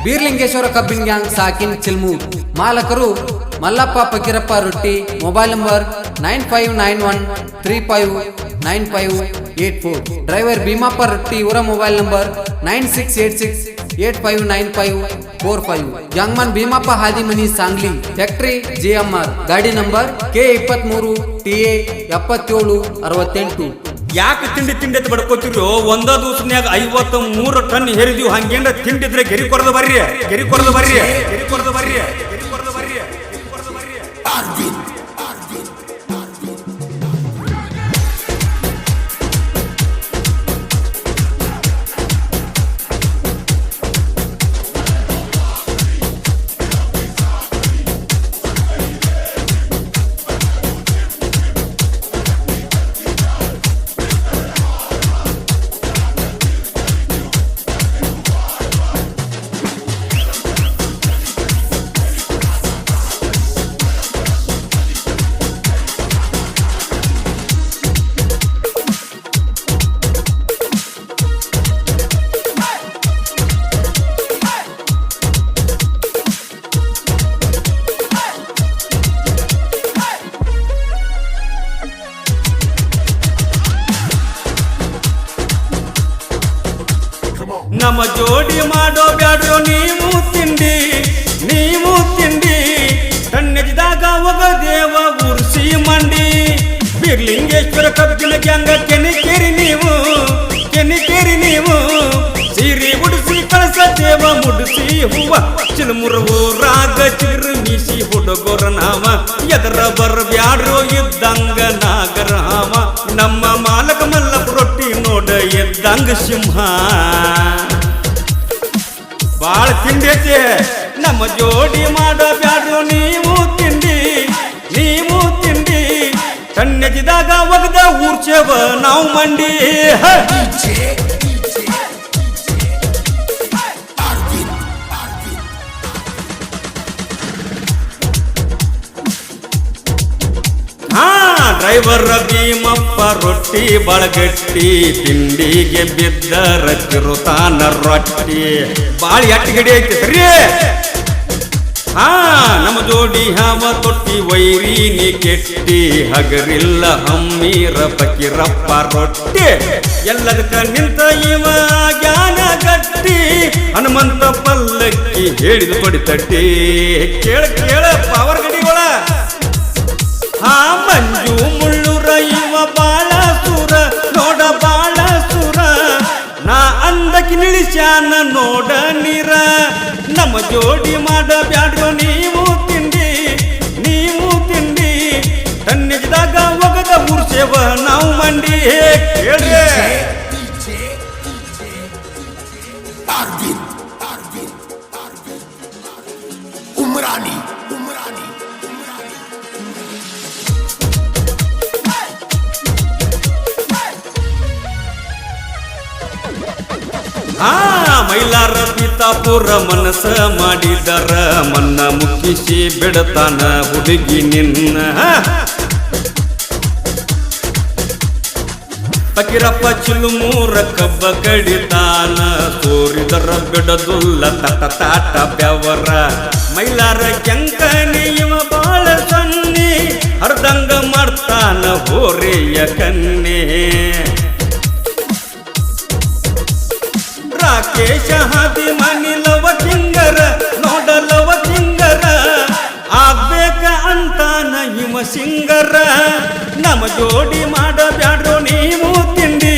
ಬೀರ್ಲಿಂಗೇಶ್ವರ ಕಬ್ಬಿನ ಗ್ಯಾಂಗ್ ಸಾಕಿನ್ ಚಿಲ್ಮೂರ್. ಮಾಲಕರು Mallappa Fakirappa Rotti. Mobile number 9591359584. Driver Bheemappa Rotti. ಇವರ mobile number 9686859545. Young man Bheemappa Hadimani Sangli. Factory JMR. ಗಾಡಿ ನಂಬರ್ K23 TA 7768. ಯಾಕೆ ತಿಂಡಿ ಅಂತ ಬಡ್ಕೋತಿರೋ? ಒಂದ ದಿವಸನ್ಯಾಗ 53 ಟನ್ ಹೇರಿದೀವಿ. ಹಂಗೇನ ತಿಂಡಿದ್ರೆ ಗೆರಿ ಕೊಡದ ಬರ್ರಿ. ನಮ್ಮ ಜೋಡಿ ಮಾಡೋ ಬ್ಯಾಡ್ರೋ ನೀವು ತಿಂಡಿ ಕಣ್ಣೆಜಿದಾಗ ಒಗ ದೇವ ಉರ್ಸಿ ಮಂಡಿ. ಬೀರ್ಲಿಂಗೇಶ್ವರ ಕಬ್ಬಿನ ಗ್ಯಾಂಗ ಕೆನಿಕೇರಿ ನೀವು ಸೀರಿ ಉಡಿಸಿ ಕಳಸ ದೇವ ಮುಡಿಸಿ ಹೂವ. ಚಿಲ್ಮುರ ಊರಾಗ ಚಿರು ಮೀಸಿ ಹುಡುಗೋರ ನಾವ. ಎದರ ಬರ್ಬ್ಯಾಡ್ರೋ ಇದ್ದಂಗ ನಾಗರ ಹಾವ. ನಮ್ಮ ಮಾಲಕ ಮಲ್ಲಪ್ಪ ರೊಟ್ಟಿ ನೋಡ ಎದ್ದಂಗ ಸಿಂಹ. ಬಾಳ ತಿಂಡಿ ಐತಿ. ನಮ್ಮ ಜೋಡಿ ಮಾಡೋ ಬ್ಯಾಡ್ರು ನೀವು ತಿಂಡಿ ಕಣ್ಣೆಜಿದಾಗ ಒಗದ ಊರ್ಚೇವ ನಾವು ಮಂಡಿ. ಡ್ರೈವರ್ ಭೀಮಪ್ಪ ರೊಟ್ಟಿ ಬಳಗಟ್ಟಿ. ತಿಂಡಿಗೆ ಬಿದ್ದರ ತಿರುತಾನ ರೊಟ್ಟಿ. ಬಾಳ ಎಟ್ಟಗಡಿ ಐತಿ ಸರಿ. ನಮ್ಮ ಜೋಡಿ ಹಾವ ತೊಟ್ಟಿ ವೈರಿ ನೀ ಕೆಟ್ಟಿ. ಹಗರಿಲ್ಲ ಹಮ್ಮೀರ ಫಕೀರಪ್ಪ ರೊಟ್ಟಿ. ಎಲ್ಲದಕ್ಕ ನಿಂತ ಇವ ಜ್ಞಾನ ಗಟ್ಟಿ. ಹನುಮಂತ ಪಲ್ಲಕ್ಕಿ ಹೇಳಿದ ಕೊಡಿ ತಟ್ಟಿ. ಕೇಳ ಪವರ್ ಗಡಿಗಳ. ಮಂಜು ಮುಳ್ಳುರ ಇವ ಬಾಳ ಸುರ ನೋಡ ಬಾಳ ಸುರ. ನಾ ಅಂದಕ್ಕೆ ನಿಳಿಸ್ಯಾನ ನೋಡ ನೀರ. ನಮ್ಮ ಜೋಡಿ ಮಾಡ ಬ್ಯಾಡ್ರೋ ನೀವು ತಿಂಡಿ ಕಣ್ಣೆಜಿದಾಗ ಒಗದ ಊರ್ಸೇವ ನಾವು ಮಂಡಿ. ಕೇಳ್ರಿ ಉಮ್ರಾನಿ. ಮೈಲಾರ ಪಿತಾಪುರ ಮನಸ ಮಾಡಿದರ. ಮನ್ನ ಮುಗಿಸಿ ಬಿಡತಾನ ಹುಡುಗಿ ನಿನ್ನ. ಫಕೀರಪ್ಪ ಚಿಲ್ಮೂರ ಕಬ್ಬ ಕಡಿತಾನ. ಸೋರಿದರ ಬಿಡದುಲ್ಲ ತಾಟ ಬೆವರ. ಮೈಲಾರ ಕೆಂಕನಿ ಇವ ಬಾಳ ಸನ್ನಿ. ಹರ್ದಂಗ ಮಾಡ್ತಾನ ಹೋರೆಯ ಕನ್ನೆ. ರಾಕೇಶ ಹಾದಿ ಮನಿ ಲವ ಕಿಂಗರ ನೋಡಲವ ಕಿಂಗರ. ಆಗ್ಬೇಕ ಅಂತಾನ ಹಿಮ ಸಿಂಗರ. ನಮ್ಮ ಜೋಡಿ ಮಾಡ ಬ್ಯಾಡ್ರೋ ನೀವು ತಿಂಡಿ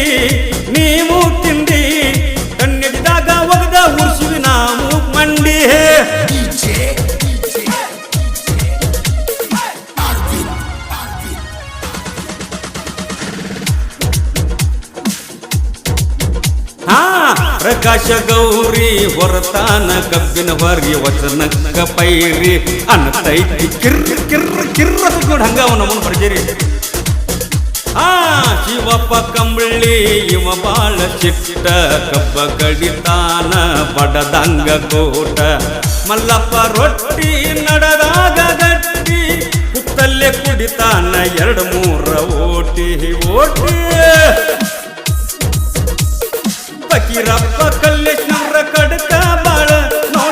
ಕಣ್ಣೆಜಿದಾಗ ಒಗದ ಉರ್ಸುವಿ ನಾವು ಮಂಡಿ. ಪ್ರಕಾಶ ಗೌರಿ ಹೊರತಾನ ಕಬ್ಬಿನ ಹೊರಿ ವಚನಕ್ಕ ಪೈರಿ. ಅನ್ನತೈತಿ ಕಿರ್ರ ನೋಡಿ ಹಂಗ ನಮ್ಮನ್ನ ಬರ್ಜೇರಿ. ಶಿವಪ್ಪ ಕಂಬಳಿ ಇವ ಬಾಳ ಚಿಟ್ಟ. ಕಬ್ಬ ಕಡಿತಾನ ಬಡದಂಗ ಕೋಟ. ಮಲ್ಲಪ್ಪ ರೊಟ್ಟಿ ನಡೆದಾಗ ಗಟ್ಟಿ. ಕುತ್ತಲ್ಲೇ ಕುಡಿತಾನ 2-3 ಓಟಿ. ಫಕೀರಪ್ಪ ಕಲ್ಲೇಶ್ವರ ಕಡಕ ಬಾಳ ನೋಡ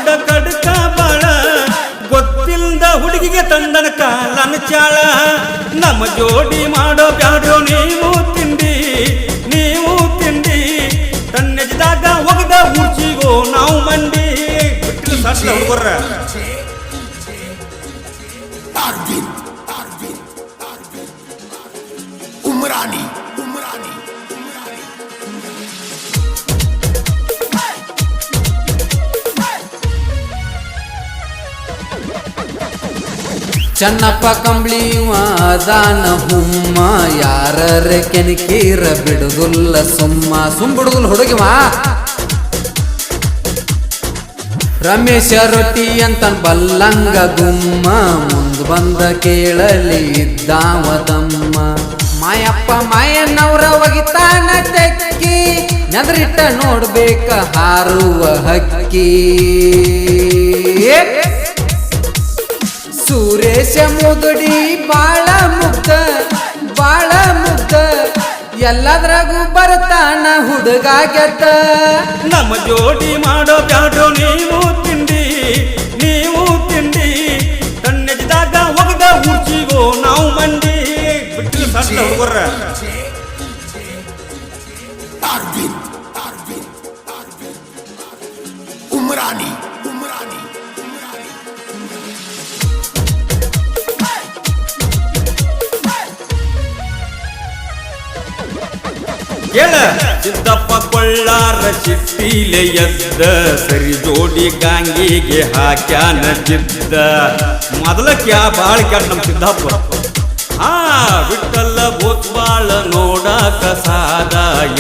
ಜೋಡಿ ಮಾಡೋ ಬ್ಯಾಡ್ರೋ ನೀವು ತಿಂಡಿ ತನ್ನೆಜ್ದಾಗ ಒಗದ ಉರ್ಚಿಗೋ ನಾವು ಮಂಡಿ ಬಿಟ್ಟು ಸಟ್ಟ ಹುಡುಗರ Arvind, Umrani. ಚನ್ನಪ್ಪ ಕಂಬ್ಳಿವ ದಾನ ಹುಮ್ಮ ಯಾರರ ಕೆನಕೀರ ಬಿಡುದುಲ್ಲ ಸುಂಬುಡುಗುಲ್ ಹುಡುಗಿವ ರಮೇಶ ರೊಟ್ಟಿ ಅಂತ ಬಲ್ಲಂಗ ಗುಮ್ಮ ಮುಂದ್ ಬಂದ ಕೇಳಲಿ ಇದ್ದಾವ ತಮ್ಮ ಮಾಯಪ್ಪ ಮಾಯನವರ ಒಗಿತಾನ ತೆಕ್ಕಿ ನೆದರಿಟ್ಟ ನೋಡ್ಬೇಕ ಹಾರುವ ಹಕ್ಕಿ ಸುರೇಶ ಮುದುಡಿ ಬಾಳ ಮುಗ್ಧ ಎಲ್ಲದ್ರಾಗೂ ಬರ್ತಾನ ಹುಡುಗ ಗೆದ್ದ ನಮ್ಮ ಜೋಡಿ ಮಾಡೋ ಬ್ಯಾಡ್ರೋ ನೀವು ತಿಂಡಿ ತನ್ನೆಜ್ದಾಗ ಒಗದ ಉರ್ಚಿಗೋ ನಾವು ಮಂಡಿ ಬಿಟ್ಟು ಸಟ್ಟ ಹುಡುಗರ Arvind, Umrani. ಕೇಳ ಸಿದ್ದಪ್ಪ ಕೊಳ್ಳಾರ ಚಿಟ್ಟಿಲೆ ಎದ್ದ ಸರಿ ಜೋಡಿ ಗಾಂಗಿಗೆ ಹಾಕ್ಯಾನ ಜಿದ್ದ ಮೊದಲ ಬಾಳ ಕೆಟ್ಟ ನಮ್ಮ ಸಿದ್ದಪ್ಪ ಬಿಟ್ಟಲ್ಲ ಭೂತ್ವಾಳ ನೋಡಾಕ ಸಾದ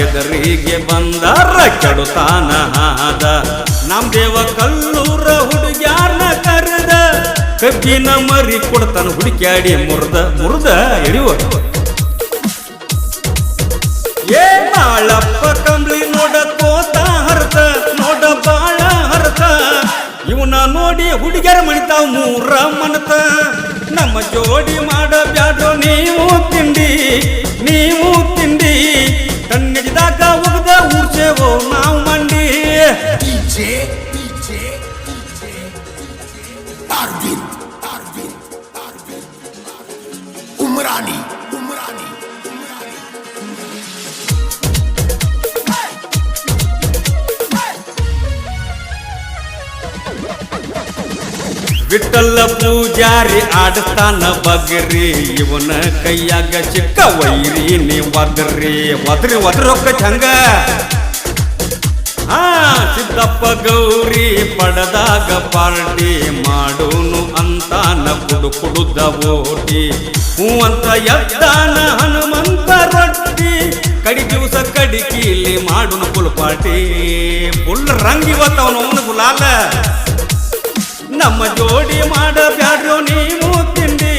ಎದರಿಗೆ ಬಂದಾರ ಕೆಡುತ್ತಾನ ಹಾದ ನಮ್ ದೇವ ಕಲ್ಲೂರ ಹುಡುಗ್ಯಾರ್ನ ಕರೆದ ಕಬ್ಬಿನ ಮರಿ ಕೊಡ್ತಾನ ಹುಡುಕ್ಯಾಡಿ ಮುರ್ದ ಎಡಿವ ಏ ಬಾಳಪ್ಪ ಕಂಬ್ಳಿ ನೋಡ ಕೋತ ಹರ್ತ ನೋಡ ಬಾಳ ಹರ್ತ ಇವನ ನೋಡಿ ಹುಡುಗ್ಯಾರ ಮಣಿತಾವ್ ಮೂರ ಮನತ ನಮ್ಮ ಜೋಡಿ ಮಾಡ ಬ್ಯಾಡ್ರೋ ನೀವು ತಿಂಡಿ ತನ್ನೆಜ್ದಾಗ ಒಗದ ಊರ್ಸೇವೋ ನಾವು ಮಂಡಿ DJ, Arvind, Umrani. Vittala Poojary ಆಡ್ತಾನ ಬಗ್ರಿ ಇವನ ಕೈಯಾಗ ಚಿಕ್ಕ ವೈರಿ ನೀ ಒದ್ರಿ ರೊಕ್ಕ ಚಂಗ ಸಿದ್ದಪ್ಪ ಗೌರಿ ಪಡದಾಗ ಪಾರ್ಟಿ ಮಾಡೋನು ಅಂತಾನ ಕುಡುದ ಓಟಿ ಅಂತ ಎದ್ದಾನ ಹನುಮಂತ ರೊಟ್ಟಿ ಕಡಿ ದಿವಸ ಕಡಿಕಿಲಿ ಮಾಡೋನು ಫುಲ್ ಪಾರ್ಟಿ ಫುಲ್ ರಂಗ್ ಇವತ್ತವನು ಗುಲಾಲ ನಮ್ಮ ಜೋಡಿ ಮಾಡ ಬ್ಯಾಡ್ರೋ ನೀವು ತಿಂಡಿ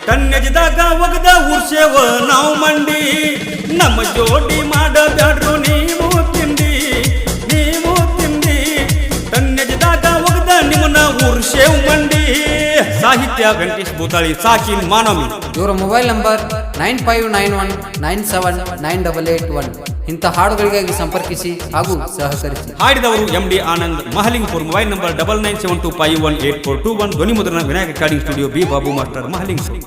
ತನ್ನೆಜ್ದಾಗ ಒಗದ ಉರ್ಸೇವ ನಾವು ಮಂಡಿ ನಮ್ಮ ಜೋಡಿ ಮಾಡ ಬ್ಯಾಡ್ರೋ ನೀವು ತಿಂಡಿ ತನ್ನೆಜ್ದಾಗ ಒಗದ ನಿಮ್ಮನ್ನ ಉರ್ಸೇವ್ ಮಂಡಿ ಸಾಹಿತ್ಯ ವೆಂಕಟೇಶ್ ಭೂತಾಳಿ ಸಾಕಿನ್ ಮಾನವಿ ಇವರ ಮೊಬೈಲ್ ನಂಬರ್ 9591979881 ಇಂಥ ಹಾಡುಗಳಿಗಾಗಿ ಸಂಪರ್ಕಿಸಿ ಹಾಗೂ ಸಹಕರಿಸಿ. ಹಾಡಿದವರು MD Anand Mahalingpur. Mobile number 9972518421. ಧ್ವನಿ ಮುದ್ರಣ Vinayaka recording studio, B Babu master Mahalingpur.